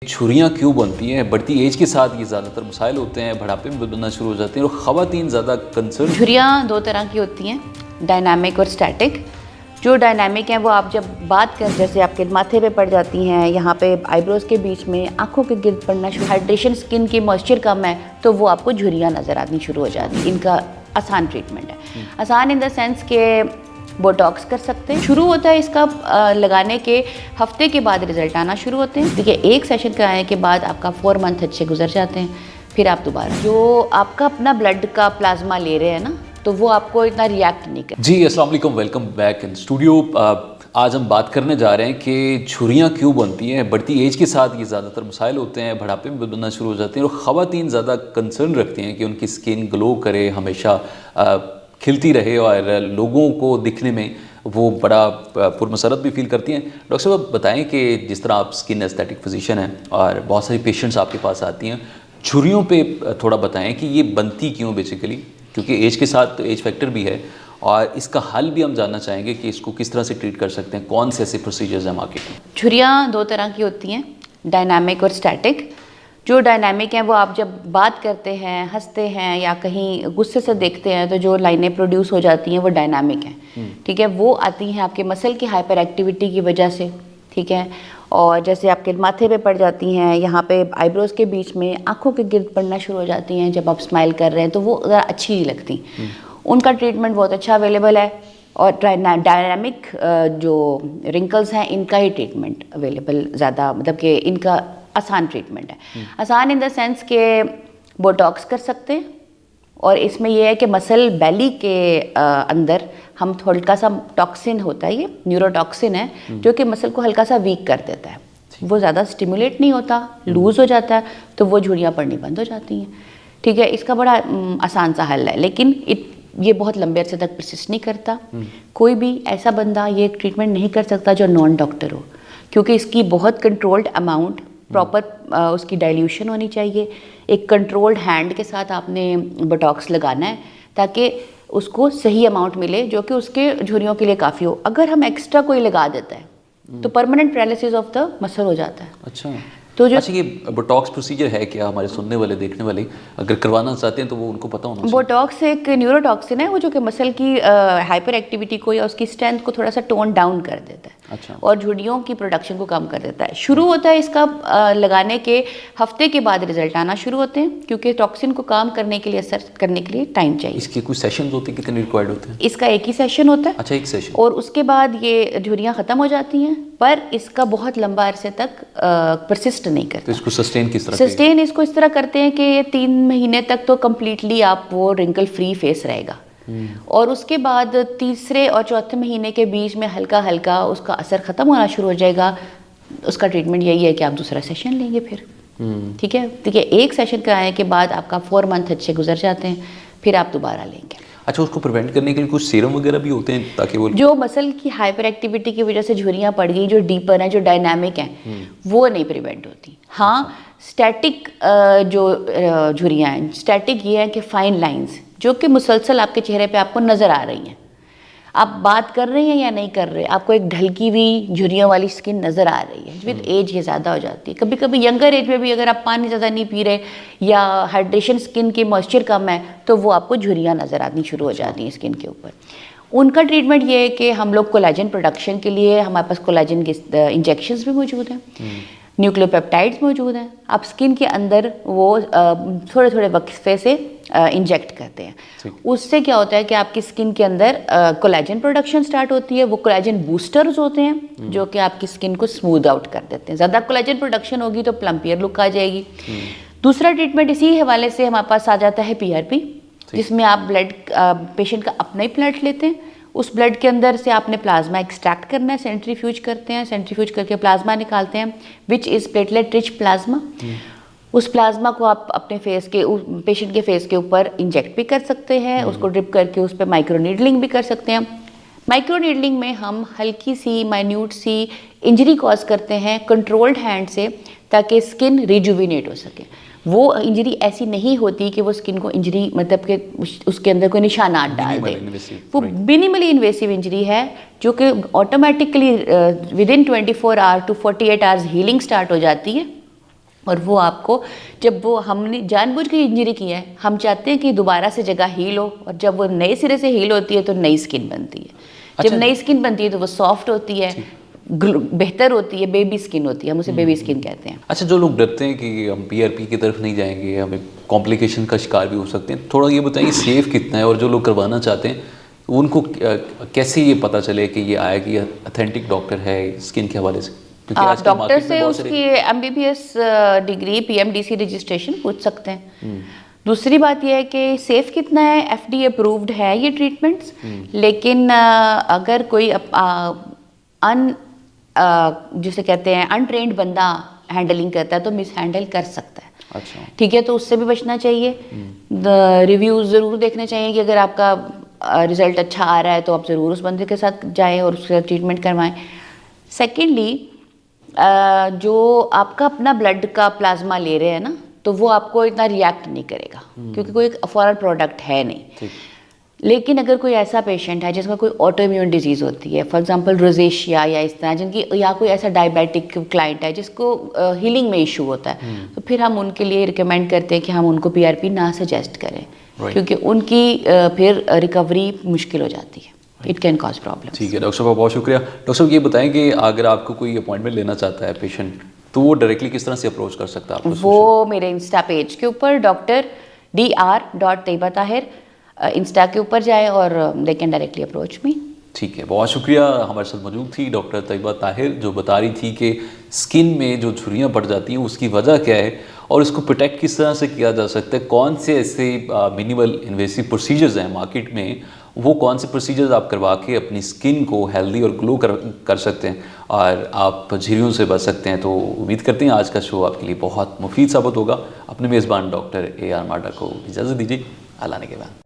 छुरियाँ क्यों बनती हैं? बढ़ती एज के साथ ये ज़्यादातर मसाइल होते हैं, बुढ़ापे में बनना शुरू हो जाते हैं और ख़वातीन ज़्यादा कंसर्न। छुरियाँ दो तरह की होती हैं, डायनामिक और स्टैटिक। जो डायनामिक हैं वो आप जब बात कर, जैसे आपके माथे पे पड़ जाती हैं, यहाँ पे आईब्रोज़ के बीच में, आँखों के गिर्द पड़ना शुरू, हाइड्रेशन स्किन की मॉइस्चर कम है तो वो आपको झुर्रियाँ नज़र आनी शुरू हो जाती हैं। इनका आसान ट्रीटमेंट है, आसान इन द सेंस के बोटॉक्स कर सकते हैं। शुरू होता है इसका लगाने के हफ्ते के बाद रिजल्ट आना शुरू होते हैं। देखिए, एक सेशन कराने के बाद आपका 4 मंथ अच्छे गुजर जाते हैं, फिर आप दोबारा जो आपका अपना ब्लड का प्लाज्मा ले रहे हैं ना, तो वो आपको इतना रिएक्ट नहीं कर। जी अस्सलाम वालेकुम, वेलकम बैक इन स्टूडियो। आज हम बात करने जा रहे हैं कि छुरियाँ क्यों बनती हैं। बढ़ती एज के साथ ये ज़्यादातर मसाइल होते हैं, बुढ़ापे में बनना शुरू हो जाते हैं और ख़वातीन ज़्यादा कंसर्न रखती हैं कि उनकी स्किन ग्लो करे, हमेशा खिलती रहे और लोगों को दिखने में वो बड़ा पुरमसरत भी फील करती हैं। डॉक्टर साहब, आप बताएं कि जिस तरह आप स्किन एस्थेटिक फिजिशियन हैं और बहुत सारी पेशेंट्स आपके पास आती हैं, छुरियों पे थोड़ा बताएं कि ये बनती क्यों बेसिकली, क्योंकि एज के साथ एज फैक्टर भी है और इसका हल भी हम जानना चाहेंगे कि इसको किस तरह से ट्रीट कर सकते हैं, कौन से ऐसे प्रोसीजर्स हैं मार्केट में। छुरियाँ दो तरह की होती हैं, डायनामिक और स्टैटिक। जो डायनामिक हैं वो आप जब बात करते हैं, हंसते हैं या कहीं गुस्से से देखते हैं तो जो लाइनें प्रोड्यूस हो जाती हैं वो डायनामिक हैं, ठीक है। वो आती हैं आपके मसल की हाइपर एक्टिविटी की वजह से, ठीक है। और जैसे आपके माथे पे पड़ जाती हैं, यहाँ पे आईब्रोज़ के बीच में, आँखों के गिर्द पड़ना शुरू हो जाती हैं जब आप स्माइल कर रहे हैं, तो वो ज़रा अच्छी नहीं लगती। उनका ट्रीटमेंट बहुत अच्छा अवेलेबल है। और डायनामिक जो रिंकल्स हैं इनका ही ट्रीटमेंट अवेलेबल ज़्यादा, मतलब कि इनका आसान ट्रीटमेंट है। आसान इन द सेंस के बोटॉक्स कर सकते हैं, और इसमें यह है कि मसल बेली के अंदर हम हल्का सा टॉक्सिन होता है, ये न्यूरोटॉक्सिन है जो कि मसल को हल्का सा वीक कर देता है। वो ज़्यादा स्टिमुलेट नहीं होता, लूज़ हो जाता है, तो वो झुर्रियाँ पड़नी बंद हो जाती हैं, ठीक है। इसका बड़ा आसान सा हल है, लेकिन ये बहुत लंबे अरसे तक परसिस्ट नहीं करता। कोई भी ऐसा बंदा ये ट्रीटमेंट नहीं कर सकता जो नॉन डॉक्टर हो, क्योंकि इसकी बहुत कंट्रोल्ड अमाउंट, प्रॉपर उसकी डाइल्यूशन होनी चाहिए। एक कंट्रोल्ड हैंड के साथ आपने बोटॉक्स लगाना है ताकि उसको सही अमाउंट मिले जो कि उसके झुर्रियों के लिए काफ़ी हो। अगर हम एक्स्ट्रा कोई लगा देता है तो permanent paralysis of the muscle हो जाता है। अच्छा, तो जो ये बोटॉक्स प्रोसीजर है क्या? हमारे सुनने वाले, देखने वाले अगर करवाना चाहते हैं तो वो उनको पता होना चाहिए। बोटॉक्स एक न्यूरोटॉक्सिन है, वो जो कि मसल की हाइपर एक्टिविटी को या उसकी स्ट्रेंथ को थोड़ा सा टोन डाउन कर देता है। अच्छा। और झुर्रियों की प्रोडक्शन को कम कर देता है। शुरू होता है इसका लगाने के हफ्ते के बाद रिजल्ट आना शुरू होते हैं, क्योंकि टॉक्सिन को काम करने के लिए, असर करने के लिए टाइम चाहिए। इसके कुछ सेशंस होते हैं, कितने रिक्वायर्ड होते हैं? इसका एक ही सेशन होता है। अच्छा, एक सेशन। और उसके बाद ये झुर्रियाँ ख़त्म हो जाती हैं, पर इसका बहुत लंबा अरसे तक परसिस्ट नहीं करता। तो इसको सस्टेन किस तरह? सस्टेन इसको इस तरह करते हैं कि ये 3 महीने तक तो कम्प्लीटली आप वो रिंकल फ्री फेस रहेगा, और उसके बाद तीसरे और चौथे महीने के बीच में हल्का हल्का उसका असर ख़त्म होना शुरू हो जाएगा। उसका ट्रीटमेंट यही है कि आप दूसरा सेशन लेंगे फिर, ठीक है। देखिए, एक सेशन कराने के बाद आपका 4 मंथ अच्छे गुजर जाते हैं, फिर आप दोबारा लेंगे। अच्छा, उसको प्रिवेंट करने के लिए कुछ सीरम वगैरह भी होते हैं ताकि वो जो मसल की हाइपर एक्टिविटी की वजह से झुर्रियाँ पड़ गई, जो डीपर हैं, जो डायनामिक हैं, वो नहीं प्रिवेंट होती। हाँ, स्टैटिक जो झुर्रियाँ हैं, स्टैटिक ये है कि फाइन लाइंस जो कि मुसलसल आपके चेहरे पे आपको नज़र आ रही हैं, आप बात कर रहे हैं या नहीं कर रहे, आपको एक ढलकी हुई झुर्रियों वाली स्किन नज़र आ रही है। विद एज ये ज़्यादा हो जाती है। कभी कभी यंगर एज में भी अगर आप पानी ज़्यादा नहीं पी रहे या हाइड्रेशन स्किन की मॉइस्चर कम है तो वो आपको झुर्रियाँ नज़र आनी शुरू हो जाती हैं स्किन के ऊपर। उनका ट्रीटमेंट ये है कि हम लोग कोलाजन प्रोडक्शन के लिए हमारे पास कोलाजन के इंजेक्शंस भी मौजूद हैं, न्यूक्लियोपेप्टाइड्स मौजूद हैं। आप स्किन के अंदर वो थोड़े थोड़े वक्फे से इंजेक्ट करते हैं। उससे क्या होता है कि आपकी स्किन के अंदर कोलाजन प्रोडक्शन स्टार्ट होती है। वो कोलाजन बूस्टर्स होते हैं जो कि आपकी स्किन को स्मूथ आउट कर देते हैं। ज़्यादा कोलाजन प्रोडक्शन होगी तो प्लम्पियर लुक आ जाएगी। दूसरा ट्रीटमेंट इसी हवाले से हमारे पास आ जाता है PRP, जिसमें आप ब्लड पेशेंट का अपना ही ब्लड लेते हैं। उस ब्लड के अंदर से आपने प्लाज्मा एक्सट्रैक्ट करना है, सेंट्रीफ्यूज करते हैं, सेंट्रीफ्यूज करके प्लाज्मा निकालते हैं, which is platelet rich plasma. उस प्लाज्मा को आप अपने फेस के, पेशेंट के फेस के ऊपर इंजेक्ट भी कर सकते हैं, उसको ड्रिप करके उस पर माइक्रो नीडलिंग भी कर सकते हैं। माइक्रो नीडलिंग में हम हल्की सी माइन्यूट सी इंजरी कॉज करते हैं कंट्रोल्ड हैंड से, ताकि स्किन रिजुविनेट हो सके। वो इंजरी ऐसी नहीं होती कि वो स्किन को इंजरी, मतलब कि उसके अंदर कोई निशानात डाल दे। वो मिनिमली इन्वेसिव इंजरी है जो कि automatically within 24 hour to 48 hours healing start हो जाती है और वो आपको, जब वो हमने जानबूझ के इंजरी की है, हम चाहते हैं कि दोबारा से जगह हील हो, और जब वो नए सिरे से हील होती है तो नई स्किन बनती है। अच्छा। जब नई स्किन बनती है तो वो सॉफ्ट होती है, बेहतर होती है, बेबी स्किन होती है, हम उसे बेबी स्किन कहते हैं। अच्छा, जो लोग डरते हैं कि हम PRP की तरफ नहीं जाएंगे, हमें कॉम्प्लिकेशन का शिकार भी हो सकते हैं, थोड़ा ये बताइए सेफ़ कितना है, और जो लोग करवाना चाहते हैं उनको कैसे ये पता चले कि ये आया कि अथेंटिक डॉक्टर है स्किन के हवाले से? क्योंकि आप आजकल डॉक्टर मार्केट में से बहुत उसकी सारे MBBS डिग्री, PMDC रजिस्ट्रेशन पूछ सकते हैं। दूसरी बात यह है कि सेफ कितना है, FDA अप्रूव्ड है ये ट्रीटमेंट्स, लेकिन अगर कोई जिसे कहते हैं अनट्रेंड बंदा हैंडलिंग करता है तो मिस हैंडल कर सकता है। अच्छा, ठीक है, तो उससे भी बचना चाहिए। रिव्यूज़ ज़रूर देखने चाहिए कि अगर आपका रिजल्ट अच्छा आ रहा है तो आप ज़रूर उस बंदे के साथ जाएं और उसके साथ ट्रीटमेंट करवाएं। सेकेंडली, जो आपका अपना ब्लड का प्लाज्मा ले रहे हैं ना, तो वो आपको इतना रिएक्ट नहीं करेगा क्योंकि कोई फॉरेन प्रोडक्ट है नहीं। ठीक। लेकिन अगर कोई ऐसा पेशेंट है जिसका कोई ऑटो इम्यून डिजीज़ होती है, फॉर एग्जांपल रोजेशिया या इस तरह, जिनकी, या कोई ऐसा डायबिटिक क्लाइंट है जिसको हीलिंग में इशू होता है, तो फिर हम उनके लिए रिकमेंड करते हैं कि हम उनको PRP ना सजेस्ट करें, क्योंकि उनकी फिर रिकवरी मुश्किल हो जाती है। It can cause problem. ठीक है डॉक्टर साहब, बहुत शुक्रिया। डॉक्टर साहब ये बताएं कि अगर आपको कोई अपॉइंटमेंट लेना चाहता है पेशेंट, तो वो डायरेक्टली किस तरह से अप्रोच कर सकता है आपको? वो मेरे इंस्टा पेज के ऊपर Dr.Taiba इंस्टा के ऊपर जाए और they can directly approach me. ठीक है, बहुत शुक्रिया। हमारे साथ मौजूद थी डॉक्टर तैयबा ताहिर, जो बता रही थी कि स्किन में जो झुर्रियाँ पड़ जाती हैं उसकी वजह क्या है और इसको प्रोटेक्ट किस तरह से किया जा सकता है, कौन से ऐसे मिनिमल इन्वेसिव प्रोसीजर्स हैं मार्केट में, वो कौन से प्रोसीजर्स आप करवा के अपनी स्किन को हेल्दी और ग्लो कर सकते हैं और आप झुर्रियों से बच सकते हैं। तो उम्मीद करते हैं आज का शो आपके लिए बहुत मुफीद साबित होगा। अपने मेज़बान डॉक्टर AR माडा को इजाज़त दीजिए। अल्लाह ने के बाद।